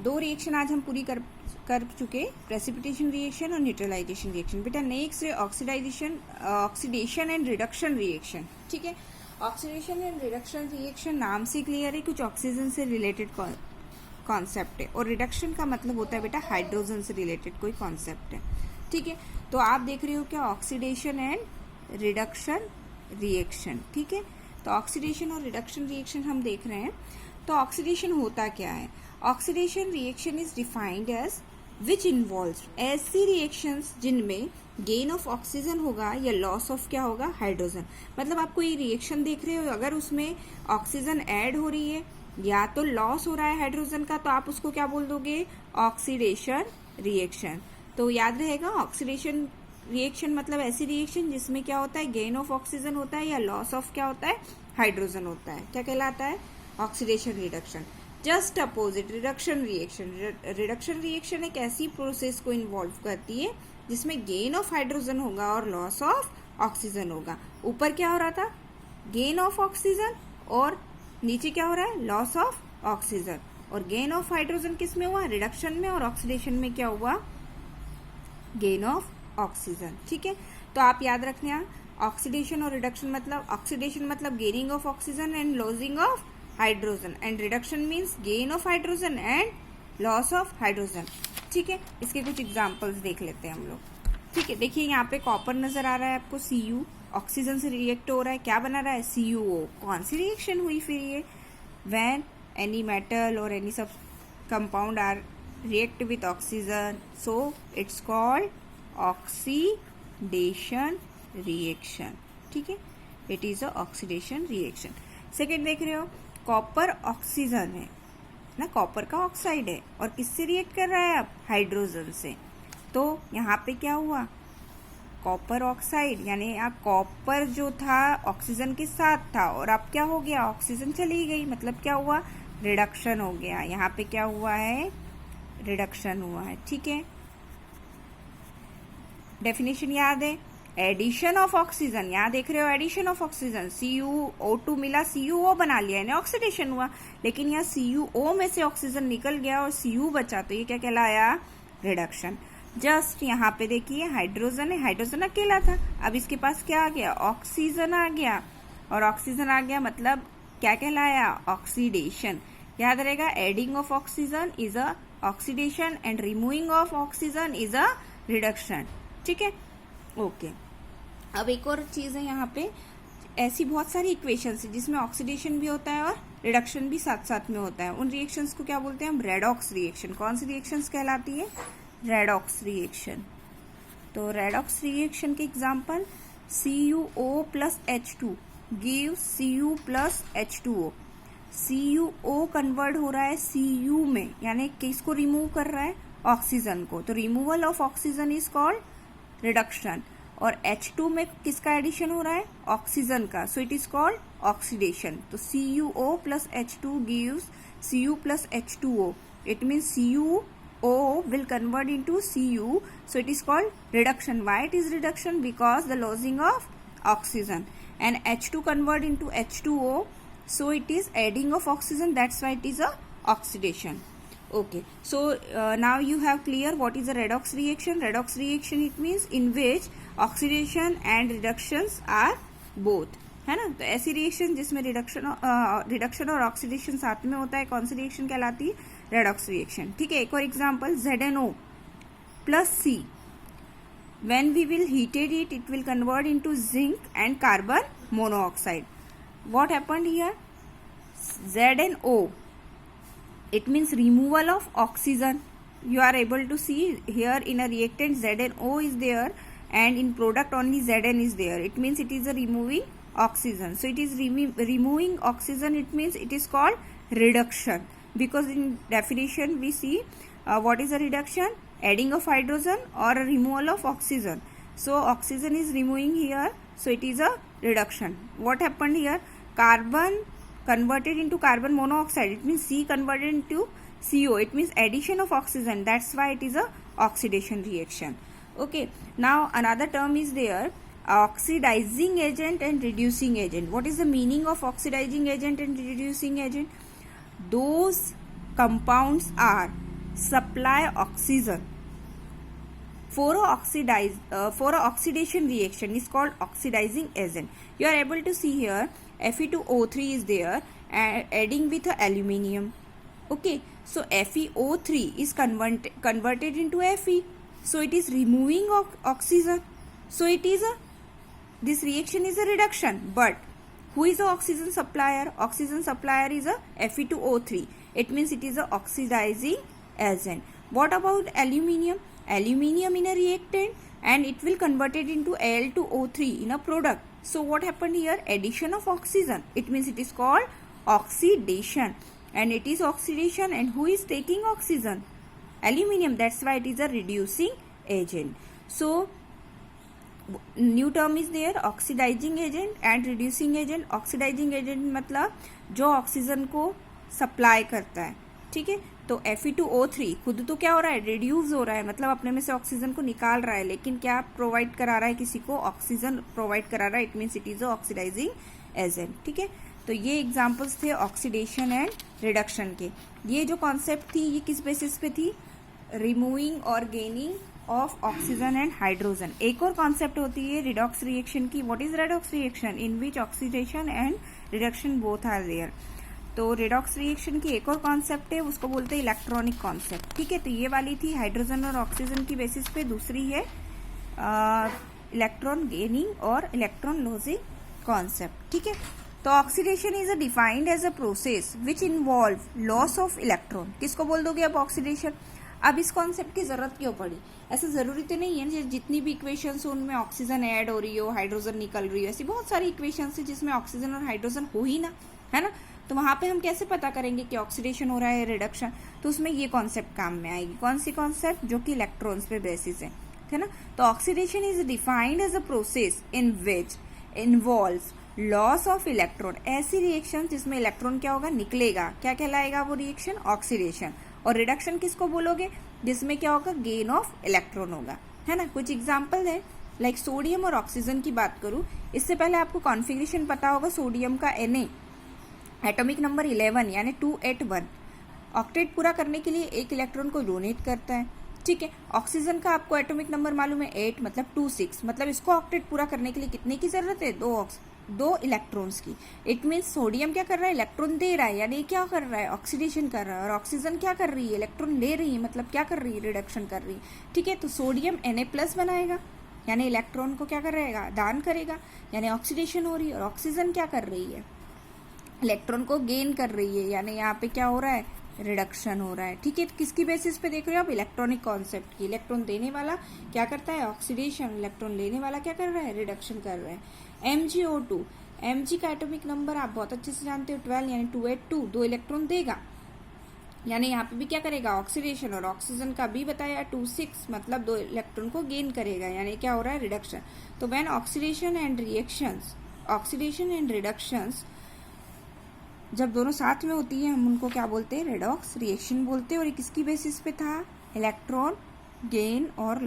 दो रिएक्शन आज हम पूरी कर चुके, प्रेसिपिटेशन रिएक्शन और न्यूट्रलाइजेशन रिएक्शन। बेटा नेक्स्ट है ऑक्सीडेशन एंड रिडक्शन रिएक्शन। ठीक है, ऑक्सीडेशन एंड रिडक्शन रिएक्शन नाम से क्लियर है, कुछ ऑक्सीजन से रिलेटेड कॉन्सेप्ट है, और रिडक्शन का मतलब होता है बेटा हाइड्रोजन से रिलेटेड कोई कॉन्सेप्ट है। ठीक है, तो आप देख रहे हो क्या, ऑक्सीडेशन एंड रिडक्शन रिएक्शन। ठीक है, तो ऑक्सीडेशन और रिडक्शन रिएक्शन हम देख रहे हैं। तो ऑक्सीडेशन होता क्या है? Oxidation reaction is defined as which involves ऐसी रिएक्शंस जिनमें गेन ऑफ ऑक्सीजन होगा या लॉस ऑफ क्या होगा, हाइड्रोजन। मतलब आप कोई रिएक्शन देख रहे हो, अगर उसमें ऑक्सीजन ऐड हो रही है या तो लॉस हो रहा है हाइड्रोजन का, तो आप उसको क्या बोल दोगे, ऑक्सीडेशन रिएक्शन। तो याद रहेगा, ऑक्सीडेशन रिएक्शन मतलब ऐसी रिएक्शन जिसमें क्या होता है, गेन ऑफ ऑक्सीजन होता है या लॉस ऑफ क्या होता है, हाइड्रोजन होता है। क्या कहलाता है, oxidation reduction. Just opposite reduction reaction. Reduction reaction एक ऐसी प्रोसेस को इन्वॉल्व करती है जिसमें गेन ऑफ हाइड्रोजन होगा और लॉस ऑफ ऑक्सीजन होगा। ऊपर क्या हो रहा था, गेन ऑफ ऑक्सीजन, और नीचे क्या हो रहा है, लॉस ऑफ ऑक्सीजन। और गेन ऑफ हाइड्रोजन किस में हुआ, रिडक्शन में, और ऑक्सीडेशन में क्या हुआ, गेन ऑफ ऑक्सीजन। ठीक है, तो आप याद रखना, ऑक्सीडेशन और रिडक्शन मतलब, ऑक्सीडेशन मतलब gaining of oxygen and losing of hydrogen, and reduction means gain of hydrogen and loss of hydrogen. ठीक है, इसके कुछ एग्जांपल्स देख लेते हैं हम लोग। ठीक है, देखिए यहाँ पे कॉपर नजर आ रहा है आपको, Cu ऑक्सीजन से रिएक्ट हो रहा है, क्या बना रहा है, CuO। कौन सी रिएक्शन हुई फिर ये, व्हेन एनी मेटल और एनी सब compound are react with oxygen, so it's called oxidation reaction. ठीक है, it is a oxidation reaction. Second देख रहे हो, कॉपर ऑक्सीजन है ना, कॉपर का ऑक्साइड है, और किससे रिएक्ट कर रहा है अब, हाइड्रोजन से। तो यहाँ पे क्या हुआ, कॉपर ऑक्साइड, यानी आप कॉपर जो था ऑक्सीजन के साथ था, और अब क्या हो गया, ऑक्सीजन चली गई, मतलब क्या हुआ, रिडक्शन हो गया। यहाँ पे क्या हुआ है, रिडक्शन हुआ है। ठीक है, डेफिनेशन याद है, एडिशन ऑफ ऑक्सीजन, यहाँ देख रहे हो एडिशन ऑफ ऑक्सीजन, CuO2 मिला, CuO बना लिया, यानी ऑक्सीडेशन हुआ। लेकिन यहाँ CuO में से ऑक्सीजन निकल गया और Cu बचा, तो ये क्या कहलाया, रिडक्शन। जस्ट यहाँ पे देखिए हाइड्रोजन है, हाइड्रोजन अकेला था, अब इसके पास क्या आ गया, ऑक्सीजन आ गया, और ऑक्सीजन आ गया मतलब क्या कहलाया, ऑक्सीडेशन। याद रहेगा, adding of oxygen is a oxidation and removing of oxygen is a reduction. ठीक है, ओके। अब एक और चीज है यहाँ पे, ऐसी बहुत सारी इक्वेशंस है जिसमें ऑक्सीडेशन भी होता है और रिडक्शन भी साथ साथ में होता है। उन रिएक्शंस को क्या बोलते हैं हम, रेडॉक्स रिएक्शन। कौन सी रिएक्शंस कहलाती है, रेडॉक्स रिएक्शन। तो रेडॉक्स रिएक्शन के example, CuO plus H2 gives Cu plus H2O। CuO convert हो रहा है Cu में, यानी किसको रिमूव कर रहा है, ऑक्सीजन को। तो removal of oxygen is called reduction. और H2 में किसका एडिशन हो रहा है, ऑक्सीजन का, so it is called oxidation. तो CuO plus H2 gives Cu plus H2O. It means CuO will convert into Cu, so it is called reduction. Why it is reduction? Because the losing of oxygen, and H2 convert into H2O, so it is adding of oxygen, that's why it is a oxidation. Okay, so now you have clear what is a redox reaction. Redox reaction, it means in which oxidation and reductions are both, है ना। तो ऐसी reaction जिसमें reduction और oxidation साथ में होता है, कौन सी रिएक्शन कहलाती है, रेडॉक्स रिएक्शन। ठीक है, एक और example, ZnO plus C, when we will heated it, it will convert into zinc and carbon monoxide. What happened here, ZnO, it means removal of oxygen. You are able to see here in a reactant ZnO is there, and in product only Zn is there. It means it is a removing oxygen. So it is removing oxygen, it means it is called reduction. Because in definition we see what is a reduction, adding of hydrogen or a removal of oxygen. So oxygen is removing here, so it is a reduction. What happened here, carbon converted into carbon monoxide, it means C converted into CO, it means addition of oxygen, that's why it is a oxidation reaction. Okay, now another term is there, oxidizing agent and reducing agent. What is the meaning of oxidizing agent and reducing agent? Those compounds are supply oxygen for a oxidation reaction is called oxidizing agent. You are able to see here Fe2O3 is there adding with aluminium. Okay, so FeO3 is converted into Fe, so it is removing oxygen, so it is this reaction is a reduction. But who is the oxygen supplier? Oxygen supplier is a Fe2O3. It means it is a oxidizing agent. What about aluminium? Aluminium in a reactant and it will convert it into Al2O3 in a product. So what happened here? Addition of oxygen. It means it is called oxidation, and it is oxidation, and who is taking oxygen? Aluminium. That's why it is a reducing agent. So new term is there, oxidising agent and reducing agent. Oxidising agent मतलब जो oxygen को supply करता है. ठीक है, तो Fe2O3 खुद तो क्या हो रहा है? रिड्यूस हो रहा है, मतलब अपने में से ऑक्सीजन को निकाल रहा है, लेकिन क्या प्रोवाइड करा रहा है? किसी को ऑक्सीजन प्रोवाइड करा रहा है. It means it is oxidising agent. ठीक है, तो ये एग्जाम्पल्स थे ऑक्सीडेशन एंड रिडक्शन के. ये जो कॉन्सेप्ट थी ये किस बेसिस पे थी? रिमूविंग और gaining of oxygen and hydrogen. एक और कॉन्सेप्ट होती है रिडॉक्स रिएक्शन की. What is redox reaction? In which oxidation and reduction both are there. तो रिडॉक्स रिएक्शन की एक और कॉन्सेप्ट है, उसको बोलते हैं इलेक्ट्रॉनिक कॉन्सेप्ट. ठीक है, तो ये वाली थी हाइड्रोजन और ऑक्सीजन की बेसिस पे. दूसरी है इलेक्ट्रॉन गेनिंग और इलेक्ट्रॉन लॉसिंग कॉन्सेप्ट. ठीक है, तो oxidation is defined as a process which involve loss of electron. किसको बोल दोगे अब? ऑक्सीडेशन. अब इस कॉन्सेप्ट की जरूरत क्यों पड़ी? ऐसा जरूरी तो नहीं है जितनी भी इक्वेशंस हो उनमें ऑक्सीजन ऐड हो रही हो, हाइड्रोजन निकल रही हो. ऐसी बहुत सारी इक्वेशंस है जिसमें ऑक्सीजन और हाइड्रोजन हो ही ना, है ना. तो वहां पे हम कैसे पता करेंगे कि ऑक्सीडेशन हो रहा है, रिडक्शन? तो उसमें ये कॉन्सेप्ट काम में आएगी. कौन सी कॉन्सेप्ट? जो कि इलेक्ट्रॉन्स पे बेसिस है ना. तो oxidation is defined as a process in which involves loss of electron. ऐसी रिएक्शन जिसमें इलेक्ट्रॉन क्या होगा? निकलेगा. क्या कहलाएगा वो रिएक्शन? ऑक्सीडेशन. और रिडक्शन किसको बोलोगे? जिसमें क्या होगा? गेन ऑफ इलेक्ट्रॉन होगा, है ना. कुछ एग्जाम्पल है, लाइक सोडियम और ऑक्सीजन की बात करूं. इससे पहले आपको कॉन्फ़िगरेशन पता होगा. सोडियम का Na एटॉमिक नंबर 11 यानी 281. ऑक्टेट पूरा करने के लिए एक इलेक्ट्रॉन को डोनेट करता है. ठीक है, ऑक्सीजन का आपको एटॉमिक नंबर मालूम है 8, मतलब 26. मतलब इसको ऑक्टेट पूरा करने के लिए कितने की जरूरत है? 2 इलेक्ट्रॉन्स की. इट मीन्स सोडियम क्या कर रहा है? इलेक्ट्रॉन दे रहा है, यानी क्या कर रहा है? ऑक्सीडेशन कर रहा है. और ऑक्सीजन क्या कर रही है? इलेक्ट्रॉन ले रही है, मतलब क्या कर रही है? रिडक्शन कर रही है. ठीक है, तो सोडियम Na+ बनाएगा, यानी इलेक्ट्रॉन को क्या करेगा? दान करेगा, यानी ऑक्सीडेशन हो रही है. और ऑक्सीजन क्या कर रही है? इलेक्ट्रॉन को गेन कर रही है, यानी यहाँ पे क्या हो रहा है? रिडक्शन हो रहा है. ठीक है, किसकी बेसिस पे देख रहे हो आप? इलेक्ट्रॉनिक कॉन्सेप्ट की. इलेक्ट्रॉन देने वाला क्या करता है? ऑक्सीडेशन. इलेक्ट्रॉन लेने वाला क्या कर रहा है? रिडक्शन कर रहा है. MgO2. Mg का एटॉमिक नंबर आप बहुत अच्छे से जानते हो 12, यानी 282. 2 इलेक्ट्रॉन देगा, यानी यहाँ पे भी क्या करेगा? ऑक्सीडेशन. और ऑक्सीजन का भी बताया 26, मतलब 2 इलेक्ट्रॉन को गेन करेगा, यानी क्या हो रहा है? रिडक्शन. तो व्हेन ऑक्सीडेशन एंड रिडक्शंस जब दोनों साथ में होती है हम उनको क्या बोलते हैं? रेडॉक्स रिएक्शन बोलते हैं. और ये किसकी बेसिस पे था? इलेक्ट्रॉन गेन और